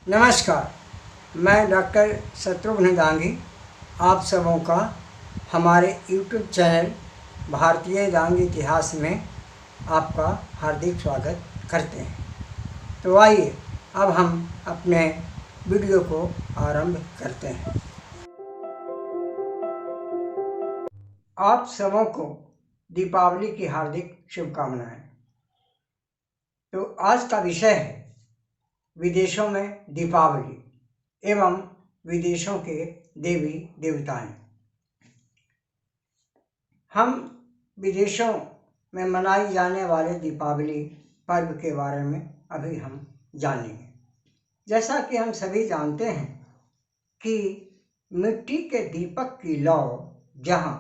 नमस्कार, मैं डॉक्टर शत्रुघ्न दांगी आप सबों का हमारे यूट्यूब चैनल भारतीय दांग इतिहास में आपका हार्दिक स्वागत करते हैं। तो आइए अब हम अपने वीडियो को आरंभ करते हैं। आप सबों को दीपावली की हार्दिक शुभकामनाएं। तो आज का विषय है विदेशों में दीपावली एवं विदेशों के देवी देवताएं। हम विदेशों में मनाई जाने वाले दीपावली पर्व के बारे में अभी हम जानेंगे। जैसा कि हम सभी जानते हैं कि मिट्टी के दीपक की लौ जहाँ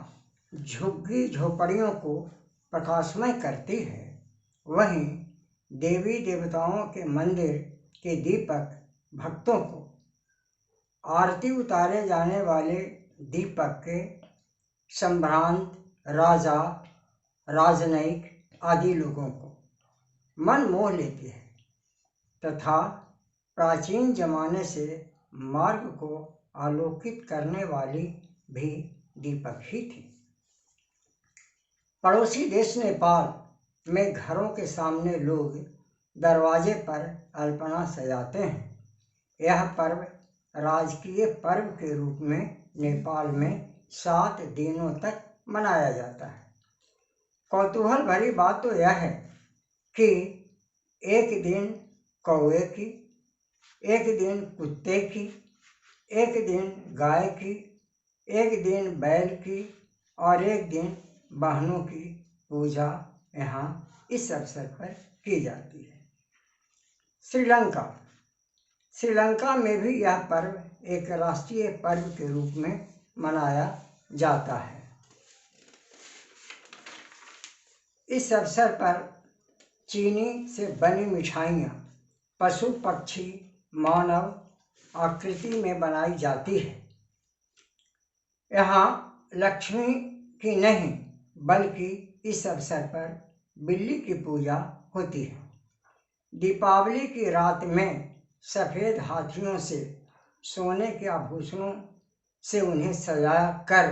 झुग्गी झोपड़ियों को प्रकाशमय करती है, वहीं देवी देवताओं के मंदिर के दीपक भक्तों को आरती उतारे जाने वाले दीपक के संभ्रांत राजा राजनयिक आदि लोगों को मन मोह लेती है तथा प्राचीन जमाने से मार्ग को आलोकित करने वाली भी दीपक ही थी। पड़ोसी देश नेपाल में घरों के सामने लोग दरवाजे पर अल्पना सजाते हैं। यह पर्व राजकीय पर्व के रूप में नेपाल में 7 दिनों तक मनाया जाता है। कौतूहल भरी बात तो यह है कि एक दिन कौवे की, एक दिन कुत्ते की, एक दिन गाय की, एक दिन बैल की और एक दिन बहनों की पूजा यहाँ इस अवसर पर की जाती है। श्रीलंका में भी यह पर्व एक राष्ट्रीय पर्व के रूप में मनाया जाता है। इस अवसर पर चीनी से बनी मिठाइयाँ पशु पक्षी मानव आकृति में बनाई जाती है। यहाँ लक्ष्मी की नहीं बल्कि इस अवसर पर बिल्ली की पूजा होती है। दीपावली की रात में सफ़ेद हाथियों से सोने के आभूषणों से उन्हें सजाया कर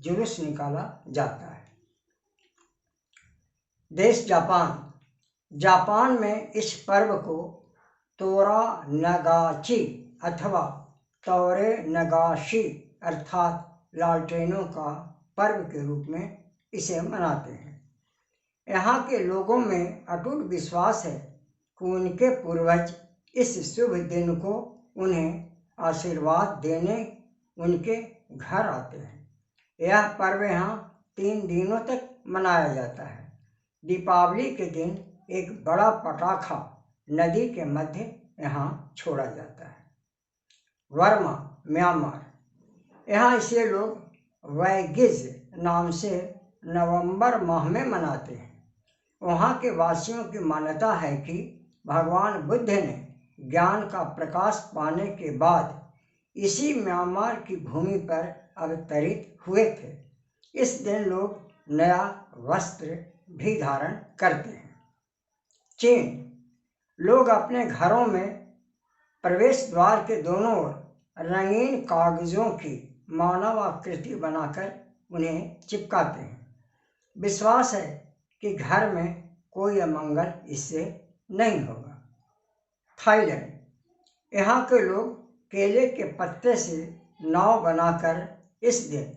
जुलूस निकाला जाता है। देश जापान में इस पर्व को तोरा नगाची अथवा तौरे नगाशी अर्थात लालटेनों का पर्व के रूप में इसे मनाते हैं। यहाँ के लोगों में अटूट विश्वास है कि उनके पूर्वज इस शुभ दिन को उन्हें आशीर्वाद देने उनके घर आते हैं। यह पर्व यहाँ 3 दिनों तक मनाया जाता है। दीपावली के दिन एक बड़ा पटाखा नदी के मध्य यहाँ छोड़ा जाता है। वर्मा म्यांमार, यहाँ इसे लोग वैगिज नाम से नवंबर माह में मनाते हैं। वहाँ के वासियों की मान्यता है कि भगवान बुद्ध ने ज्ञान का प्रकाश पाने के बाद इसी म्यांमार की भूमि पर अवतरित हुए थे। इस दिन लोग नया वस्त्र भी धारण करते हैं। चीन, लोग अपने घरों में प्रवेश द्वार के दोनों ओर रंगीन कागजों की मानव आकृति बनाकर उन्हें चिपकाते हैं। विश्वास है कि घर में कोई अमंगल इससे नहीं होगा। थाईलैंड, यहाँ के लोग केले के पत्ते से नाव बनाकर इस दिन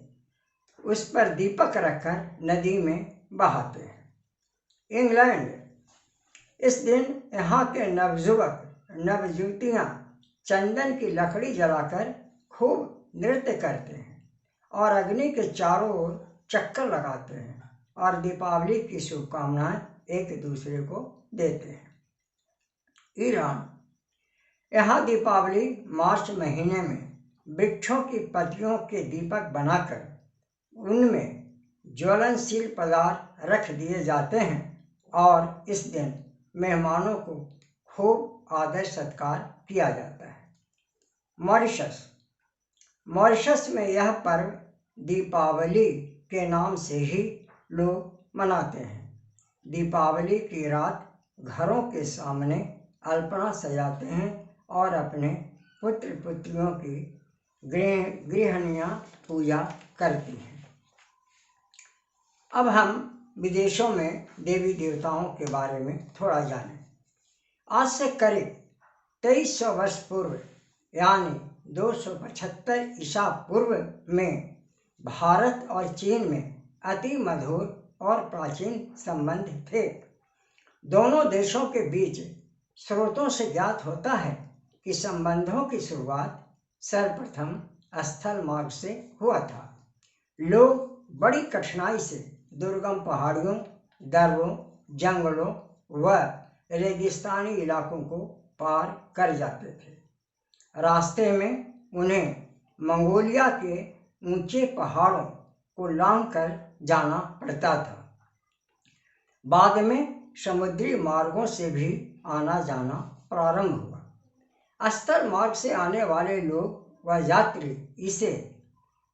उस पर दीपक रखकर नदी में बहाते हैं। इंग्लैंड, इस दिन यहाँ के नवयुवक नवयुवतियाँ चंदन की लकड़ी जलाकर खूब नृत्य करते हैं और अग्नि के चारों ओर चक्कर लगाते हैं और दीपावली की शुभकामनाएं एक दूसरे को देते हैं। ईरान, यहाँ दीपावली मार्च महीने में वृक्षों की पत्तियों के दीपक बनाकर उनमें ज्वलनशील पदार्थ रख दिए जाते हैं और इस दिन मेहमानों को खूब आदर सत्कार किया जाता है। मॉरिशस में यह पर्व दीपावली के नाम से ही लोग मनाते हैं। दीपावली की रात घरों के सामने अल्पना सजाते हैं और अपने पुत्र पुत्रियों की गृहिणियाँ पूजा करती हैं। अब हम विदेशों में देवी देवताओं के बारे में थोड़ा जानें। आज से करीब 2300 वर्ष पूर्व यानी 275 ईसा पूर्व में भारत और चीन में अति मधुर और प्राचीन संबंध थे। दोनों देशों के बीच स्रोतों से ज्ञात होता है कि संबंधों की शुरुआत सर्वप्रथम स्थल मार्ग से हुआ था। लोग बड़ी कठिनाई से दुर्गम पहाड़ियों, दर्रों, जंगलों व रेगिस्तानी इलाकों को पार कर जाते थे। रास्ते में उन्हें मंगोलिया के ऊंचे पहाड़ों को लांघकर जाना पड़ता था। बाद में समुद्री मार्गों से भी आना जाना प्रारंभ हुआ। स्थल मार्ग से आने वाले लोग व यात्री इसे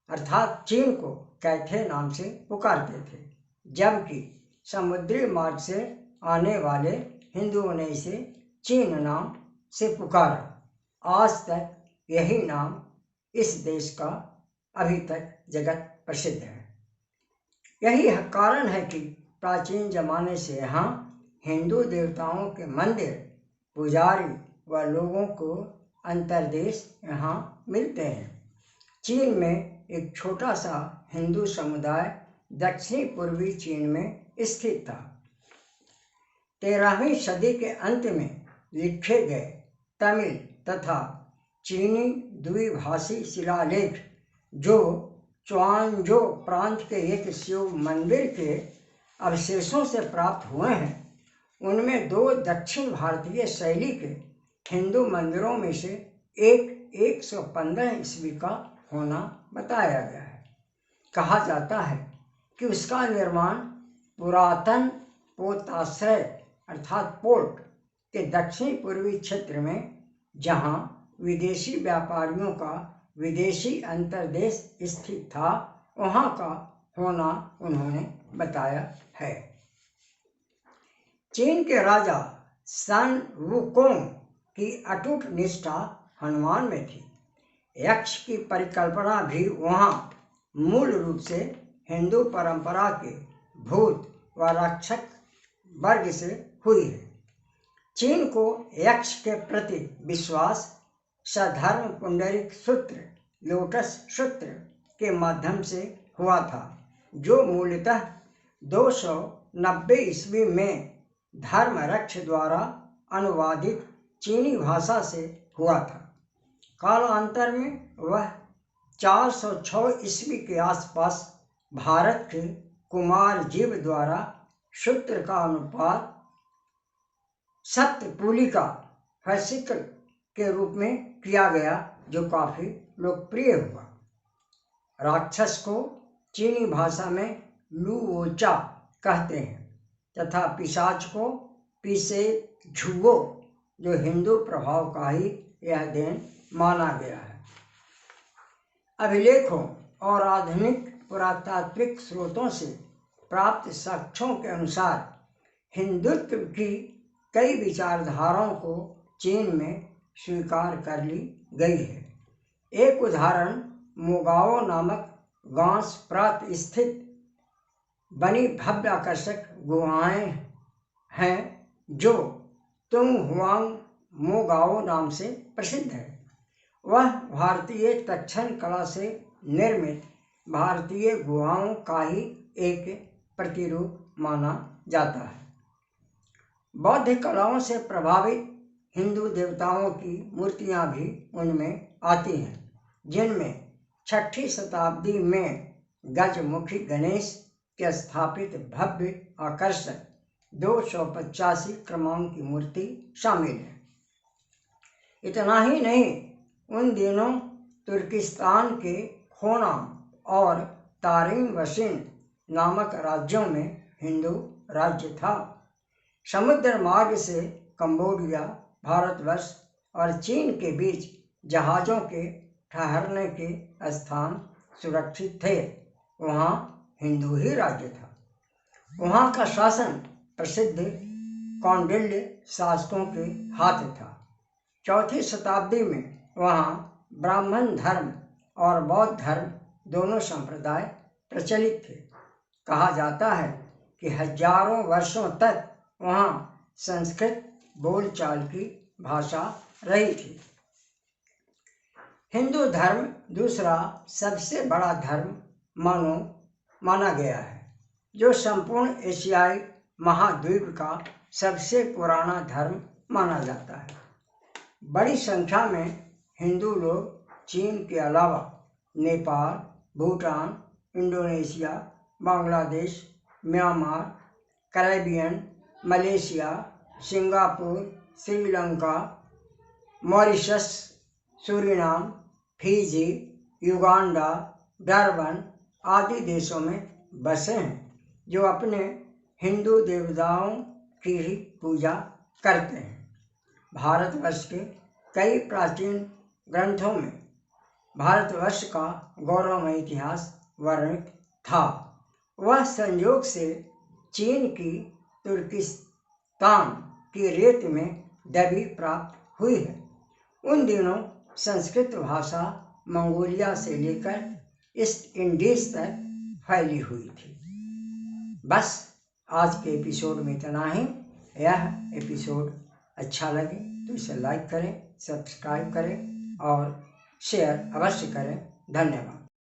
अर्थात चीन को कैथे नाम से पुकारते थे, जबकि समुद्री मार्ग से आने वाले हिंदुओं ने इसे चीन नाम से पुकारा। आज तक यही नाम इस देश का अभी तक जगत प्रसिद्ध है। यही कारण है कि प्राचीन जमाने से यहाँ हिंदू देवताओं के मंदिर, पुजारी व लोगों को अंतर्देश यहाँ मिलते हैं। चीन में एक छोटा सा हिंदू समुदाय दक्षिणी पूर्वी चीन में स्थित था। 13वीं सदी के अंत में लिखे गए तमिल तथा चीनी द्विभाषी शिलालेख जो च्वांजो प्रांत के एक शिव मंदिर के अवशेषों से प्राप्त हुए हैं, उनमें 2 दक्षिण भारतीय शैली के हिंदू मंदिरों में से एक 115 ईस्वी का होना बताया गया है। कहा जाता है कि उसका निर्माण पुरातन पोताश्रय अर्थात पोर्ट के दक्षिण पूर्वी क्षेत्र में, जहां विदेशी व्यापारियों का विदेशी अंतर्देश स्थित था, वहां का होना उन्होंने बताया है। चीन के राजा सन वुकोंग की अटूट निष्ठा हनुमान में थी। यक्ष की परिकल्पना भी वहाँ मूल रूप से हिंदू परंपरा के भूत व रक्षक वर्ग से हुई है। चीन को यक्ष के प्रति विश्वास सधर्म पुंडरीक सूत्र, लोटस सूत्र के माध्यम से हुआ था, जो मूलतः 290 ईस्वी में धर्मरक्ष द्वारा अनुवादित चीनी भाषा से हुआ था। कालांतर में वह 406 ईस्वी के आसपास भारत के कुमार जीव द्वारा सूत्र का अनुपात सप्तपुलिका फैसिकल के रूप में किया गया, जो काफी लोकप्रिय हुआ। राक्षस को चीनी भाषा में लुओचा कहते हैं तथा पिशाच को पीसे झुओ, जो हिंदू प्रभाव का ही यह देन माना गया है। अभिलेखों और आधुनिक पुरातात्विक स्रोतों से प्राप्त साक्ष्यों के अनुसार हिंदुत्व की कई विचारधाराओं को चीन में स्वीकार कर ली गई है। एक उदाहरण मोगाओ नामक गांस प्रांत स्थित बनी भव्य आकर्षक गुहाएं हैं, जो तुंग हुआंग मोगाओ नाम से प्रसिद्ध है। वह भारतीय तक्षण कला से निर्मित भारतीय गुहाओं का ही एक प्रतिरूप माना जाता है। बौद्ध कलाओं से प्रभावित हिंदू देवताओं की मूर्तियां भी उनमें आती हैं, जिनमें 6ठी शताब्दी में गजमुखी गणेश के स्थापित भव्य आकर्षक 285 क्रमांक की मूर्ति शामिल है। इतना ही नहीं, उन दिनों तुर्किस्तान के खोनाम और तारिम वसिन नामक राज्यों में हिंदू राज्य था। समुद्र मार्ग से कंबोडिया, भारतवर्ष और चीन के बीच जहाज़ों के ठहरने के स्थान सुरक्षित थे। वहाँ हिंदू ही राज्य था। वहाँ का शासन प्रसिद्ध कौंडिल्य शासकों के हाथ था। 4ठी शताब्दी में वहाँ ब्राह्मण धर्म और बौद्ध धर्म दोनों संप्रदाय प्रचलित थे। कहा जाता है कि हजारों वर्षों तक वहाँ संस्कृत बोलचाल की भाषा रही थी। हिंदू धर्म दूसरा सबसे बड़ा धर्म माना गया है, जो संपूर्ण एशियाई महाद्वीप का सबसे पुराना धर्म माना जाता है। बड़ी संख्या में हिंदू लोग चीन के अलावा Nepal, Bhutan, Indonesia, Bangladesh, Myanmar, Caribbean, Malaysia, Singapore, Sri Lanka, Mauritius, Suriname, Fiji, Uganda, Durban आदि देशों में बसे हैं, जो अपने हिंदू देवताओं की ही पूजा करते हैं। भारतवर्ष के कई प्राचीन ग्रंथों में भारतवर्ष का गौरवमय इतिहास वर्णित था। वह संयोग से चीन की तुर्किस्तान की रेत में दबी प्राप्त हुई है। उन दिनों संस्कृत भाषा मंगोलिया से लेकर ईस्ट इंडीज तक फैली हुई थी। बस आज के एपिसोड में इतना ही। यह एपिसोड अच्छा लगे तो इसे लाइक करें, सब्सक्राइब करें और शेयर अवश्य करें। धन्यवाद।